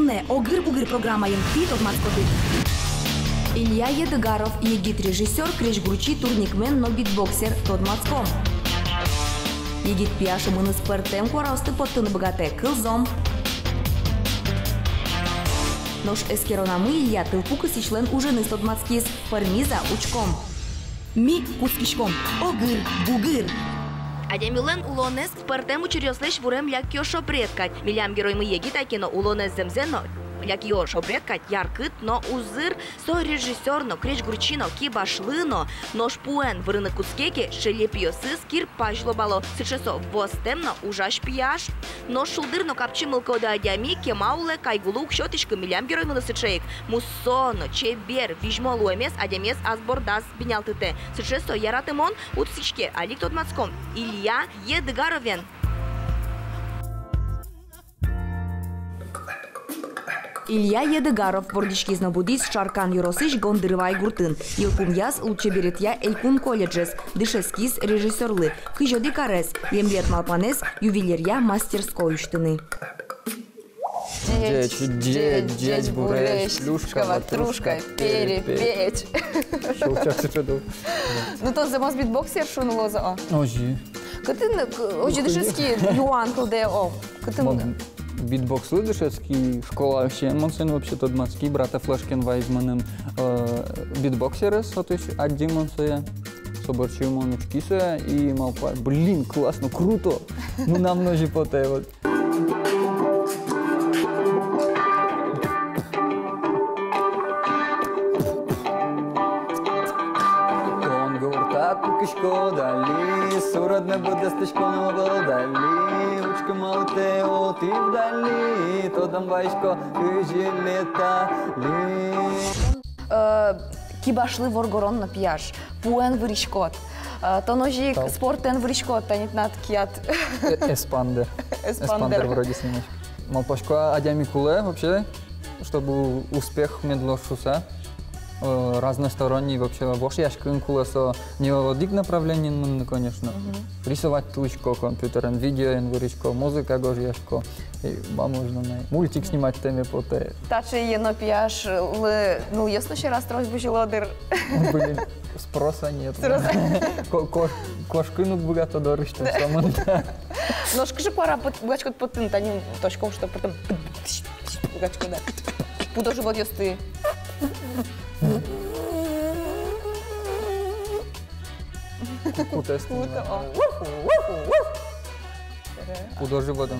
Кулне огыр-бугыр программайын пит отмацкоты. Илья Едыгаров, егит режиссер, креш гручи турникмен, но битбоксер Тодмацком. Егит пияшы мыныс пыртем корасты поттыны богате кылзом. Нож эскеронамы Илья тылпукы сичлен ужины Тодмацкис, пармиза учком. Ми кускишком, огыр-бугыр. Адемилен улонес пыртем учерёслеш бурем лякио шопредкать. Милям герой мы егит айкено улонес земзено. Лякио шопредкать яркыт, но узыр со режиссерно, креш гручино, кибашлыно, нож пуэн вырыны кускеки, шелепио сыс кир пажлобало, сычесо востемно ужаш пияш. Нож шулдырно капчи мылкода адями, кемауле кайгулук шотишка милям герой мы сычеек. Муссоно, чебер, вижмолу эмес, адемес азбордас бинялтыте. Сычесо яратымон утсичке, алик Тодмацком. Илья Едыгаровен. Илья Едыгаров, бордичкизно буддист, шаркан юросыш гондырывай гуртын. Илкун яс улчеберетья Элькун колледжес, дышескиз режиссерлы. Хыжоди карес, емлет малпанес, ювелирья мастерской уштыны. Дечь, буреш, шлюшка, ватрушка, перепечь. Ну то за битбоксер шунуло за о. Ожи. Кытын, ожи дышески юан кылде о. Кытын. Битбокс лыдышецкий, школа вообще, монсен вообще Тодмацкий, брата Флешкин Вайзманом, битбоксеры, сотыш, один монсея, соборчив монучкиса и малпа. Блин, классно, круто! Ну нам ножи потай вот. Он говорит, кишко дали, суродне буде стишко нового дали. Малте ти вдалі, то дам важко лета Кибашли воргорон на пияш, пуен выришкот. То ножик спортен выришкот, танит над кият. Эспандер. Эспандер вроде снимешь. Малпашко адями куле вообще, чтобы успех медлошуса. Разносторонний вообще вообще яшкин кулесо не одик направлений, конечно. Рисовать тучко компьютером, видео инваричко, музыка гож яшко. Можно мультик снимать теме поте. Тачи ено пияш, ну ясно ще раз трось бужелодер. Блин, спроса нет. Кошкину богато дорожно самым. Ножка же пора богачко потын, таним точком, что потом богачко да. Пудожи вот ёсты. Кута снимает. Куда же потом?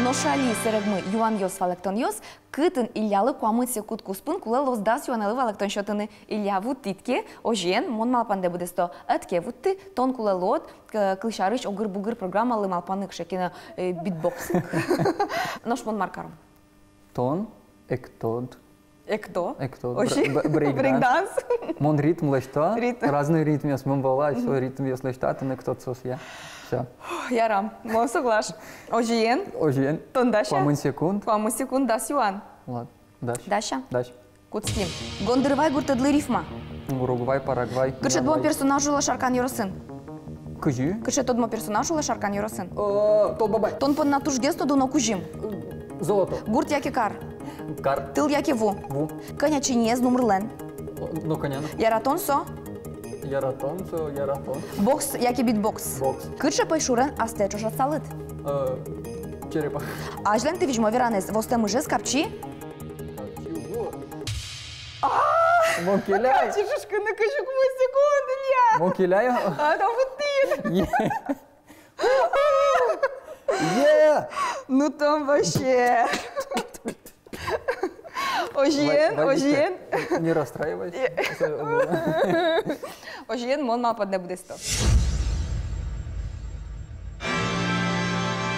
Ношали серегмы Юан Йос Валектон Йос, кытын Ильялы куамытсе куткуспын кулы лоздас Юаналы Валектон шотыны Илья вуттитке, ожен, мон малпанде будесто атке вутты, тон кулы лот, клышарыш огыр-бугыр программалы малпаны кшекина битбоксинг. Нош мон маркаром. Тон, эктод. Экто? Эктод. Брейкданс. Мон ритм лешта, разные ритмы с мон бала, все ритм есть лешта, тон эктод сос я. Все. Ярам, мон соглаш. Ожен. Ожен. Тон Даша. Куамын секунд. Куамын секунд дас Юан. Ладно, Даша. Даша. Даша. Куцким. Гондырвай гуртадлы рифма. Уругвай, Парагвай. Кырше дмо персонажу ла шаркан юросын. Кыжи? Кырше тодмо персонажу ла шаркан юросын. То бабай. Тон пон натуш гесто дуно кужим. Золото. Гурт яке кар. Кар. Тыл яке ву. Ву. Коня чинез нумрлен. Ну, коня. Яратон со. Яратон, со, яратон. Бокс яке битбокс. Бокс. Кырше пайшурен асте чошат салыт. Черепах. Ажлен ты вижмо веранес. Восте мыжес капчи. Мокиляй. Чешушка на кашук мой секунды, я. Мокиляй. А там вот Е! Ну там вообще. Ожен. Не расстраивайся. Ожен, мон малпадне буде сто.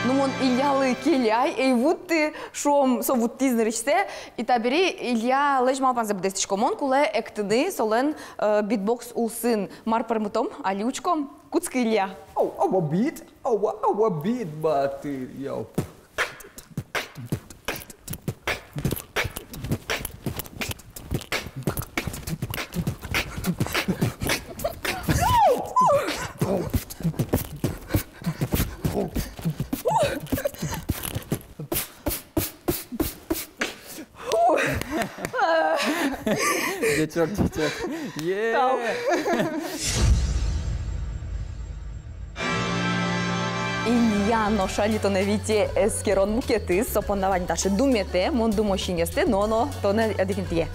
Ну мон Ильялы келяй, ей вутты шом со вутти знаричсе, и табери Илья леж малпанзе буде стишко. Мон куле ектыны солен битбокс улсын марпармытом, алиучком, куцка Илья. Ау бит, баты, яу. Дечок. Илья ношали то на вите эскерон мукеты, сопонавань даже думете, мон думошинесте, но то не адекентие.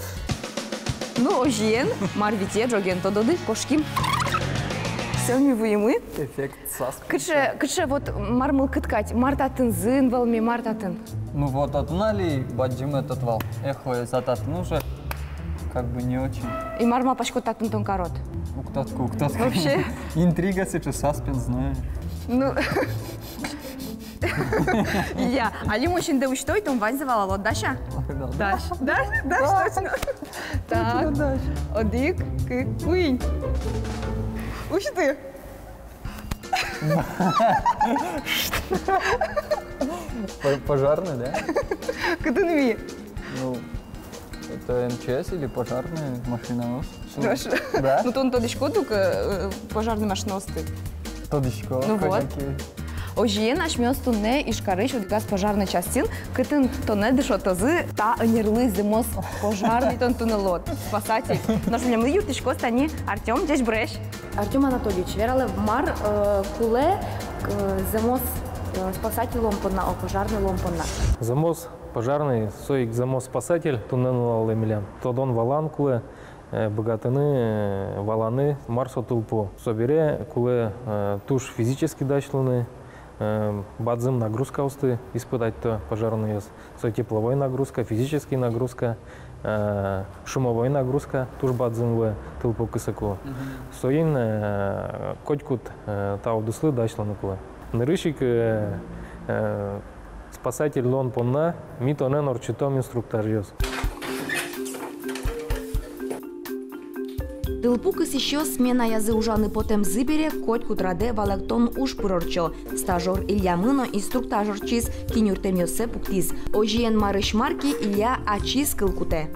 Ну, ожиен, марвите, джоген, то доды, кошким. Сельми выемы. Эффект сас. Кыше вот мармыл кыткать, мартатын зын, волми мартатын. Ну вот отнали, баджим этот вал. Эхо зататын уже как бы не очень. И марма пашко татын тон корот. Уктатку. Вообще? Интрига, сейчас саспенс, знаю. Ну, Илья, а лимочин да что это он Вань завала, вот Даша? Даш, точно. Так, одик, куинь. Уж ты. Пожарный, да? Кадынви. Ну, это МЧС или пожарная машина? Даша. Да? Ну, то он тоді шкоду пожарний машиносты. Тодичко. Ну вот. Ожиен наш место не ишкарыш от газ пожарный частин, кытын то не дышо тазы, та анерлы зимос пожарный тон туннелот. Спасатель. Наш меня юртишко стани Артем, здесь брешь. Артем Анатольевич, верали в мар куле зимос спасатель ломпона, а пожарный ломпона. Замос пожарный, соик замос спасатель, туннелал эмилян. Тодон валан куле, богатыны валаны марсо тулпо. Собере куле туш физически дачланы, бадзым нагрузка усты испытать то пожарный ес. Со тепловой нагрузка, физическая нагрузка, шумовой нагрузка, туш бадзым в тулпо кысаку. Соин котькут таудуслы дачланы куле. Нырышик спасатель лон понна, митонен орчитом инструктор ес. Тылпукыс еще смена язы ужаны потем зыбере, коть кутраде валектон уж пырорчо. Стажер Илья Мыно инструктажор чиз, кинюртем йосе пуктиз. Ожиен марыш марки Илья ачиз кылкуте.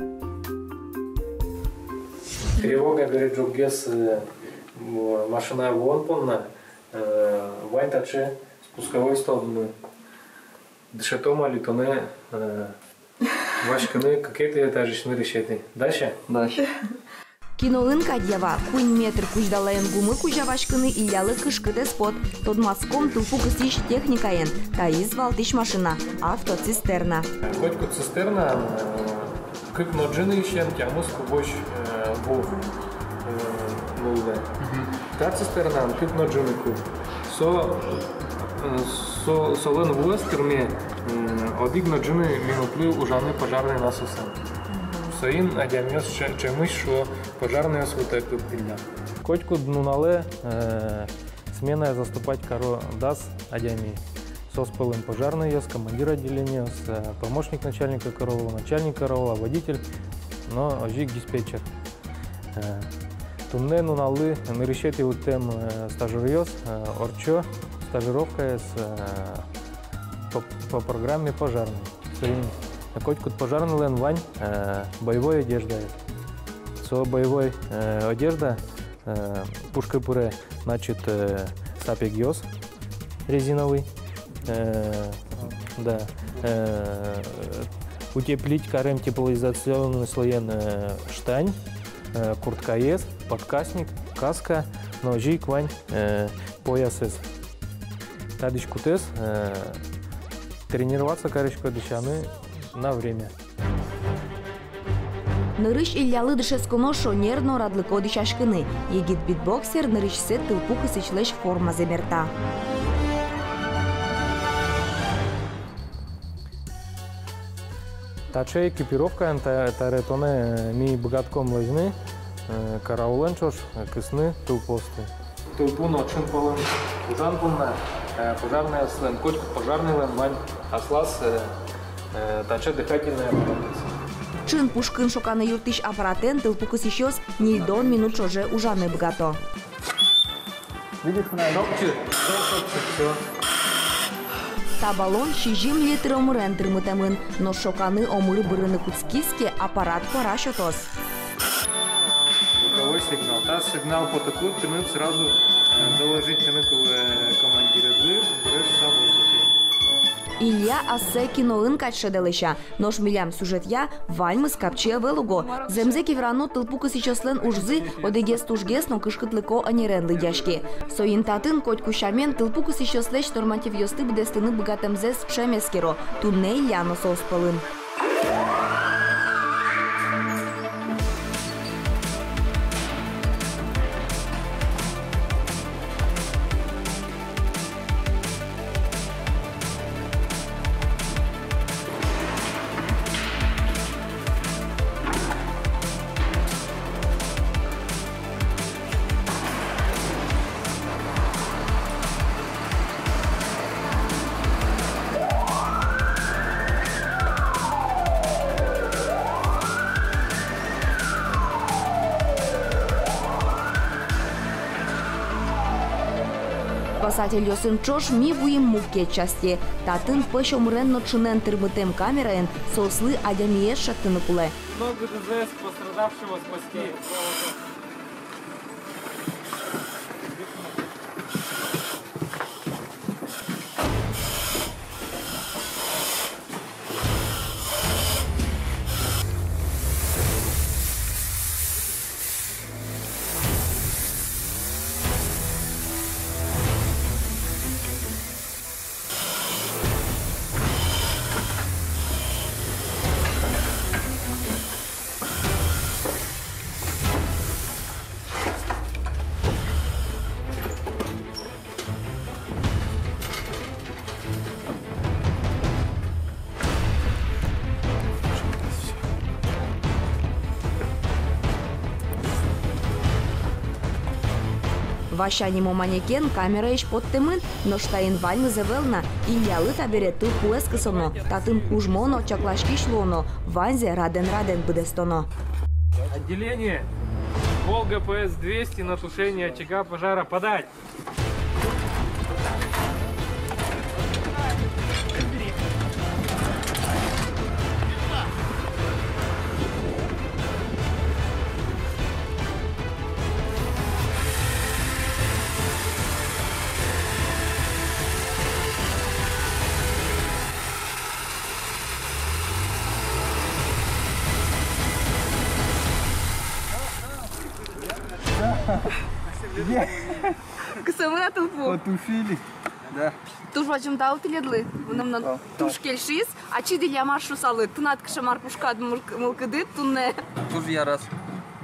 Тревога, говорит, джугес машина вон понна, вань также спусковой столб. Дышатома литоне, вашканы какие-то этажечные решеты. Дальше? Дальше. Кинолын кадьява, кунь метр куждалаен гумы кужавашканы Илялы кышкыте спот. Тодмаском тылпукыс иш техникаен, таиз валтиш машина, автоцистерна. Котьку цистерна, как ноджины ищем, тямус кубоч вов. Та цистерна, как ноджины куб. Солен вуэс кирме, одиг ноджины минуплы ужаны пожарные насосы. Соин адямес чемыш, что пожарные свытай тут пильня. Котьку днунале смена заступать каро дас адями. Соспылым пожарный ес, командир отделения, помощник начальника караула, начальник караула, водитель, но ожиг диспетчер. Тунне нуналы нарешети утем стажер ес, орчо стажировка по программе пожарный. Котькут пожарный лен вань боевой одежда. Со боевой одежда пушка пуре, значит сапег йос резиновый. Да. Утеплить карем теплоизоляционный слоен штань, куртка ес, подкасник, каска, ножи, квань, пояс ес. Тадичку тес тренироваться короче дышаны на время. Нырыш Ильялы дышесконо шонерно радлыко дышашкыны. Егит битбоксер нырышсе тылпукыс ичлеш форма земерта. Таче экипировка, таретоне ми богатком лыжны, караулен чош, кысны, тылпосты. Тылпу ночин полын, ужан полна, пожарный слен, котку пожарный лен, вань, аслас, таче дыхательная аппаратура. Чин пушкын шоканы юртиш аппаратен тылпукыс ищёс нильдон минут шоже ужаны богато. Видишь, Все. Та баллон шижим литр омырен тырмытемын, но шоканы омыр бырыны куцкиске аппарат парашютос. Звуковой сигнал. Та сигнал потекут, тянут сразу доложить командира дыр, берешь сам воздухе. Илья ассе киноын качшеделища. Нош милям сюжет я вальмы скапчия велуго. Земзе кеврано тылпу кысичослен ужзы одегес тужгес но кышкытлыко анерен лыдяшки. Соин татын коть кушамен тылпу кысичослеч норматив йосты бдестыны богатемзес пшемескеро. Тунне Ильяно соуспалын. Спасатель Йосин Чош ми вуим мукке части. Татын пышомрен ночинен тырбытем камераен сослы адямие шаттыны куле. Много ДЗС пострадавшего спасти. Вашанімо манекен камера іш подтемын, но штаїн вальми зевелна, Ілляли табере тыл пуескысоно, татын кужмоно чаклашки шлоно, ванзе раден-раден бдестоно. Отделение Волга ПС-200 на тушение очага пожара подать. Кысымына тылпу. Потушили. Да. Туш бачым тау тиледлы. Вынымнан туш келшиз, ачи диля маршу салы. Тынат кыша марпушка мылкыды, тунне. Туж я раз.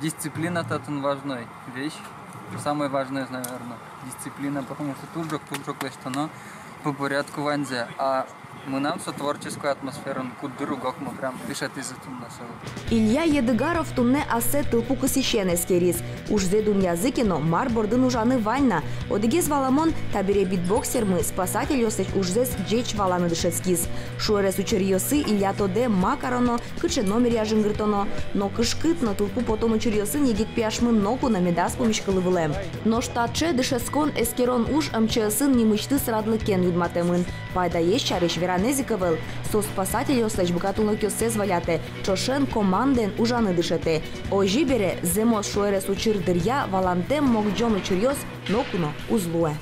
Дисциплина – это важная вещь. Самое важное, наверное, дисциплина, потому что тут же что по порядку ванзе. А мы нам со творческую атмосферу, куда другок мы прям пишет из этого нашего. Илья Едыгаров тунне асе тылпу кысищен эскерис. Ужзе дун языкино мар бордын ужаны ванна. Одегез валамон табире битбоксер мы спасатель йосеч ужзес джеч валаны дышецкиз. Шуэрес учерьосы Илья тоде макароно, кыче номер яжынгыртоно. Но кышкытно тылпу потом учерьосы негит пяшмы ноку на медас помешкалы вылем. Но штатче дышецкон эскерон уж МЧСын немычты срадлыкен юдматемын. Пайда есть чариш веранезиковел. Со спасатель йосеч богатунлык йосез валяте. Чошен команден ужаны дышете. Ожи бере земо шуэрес учир дырья валантем мог джон учерьос нокуно узлуэ.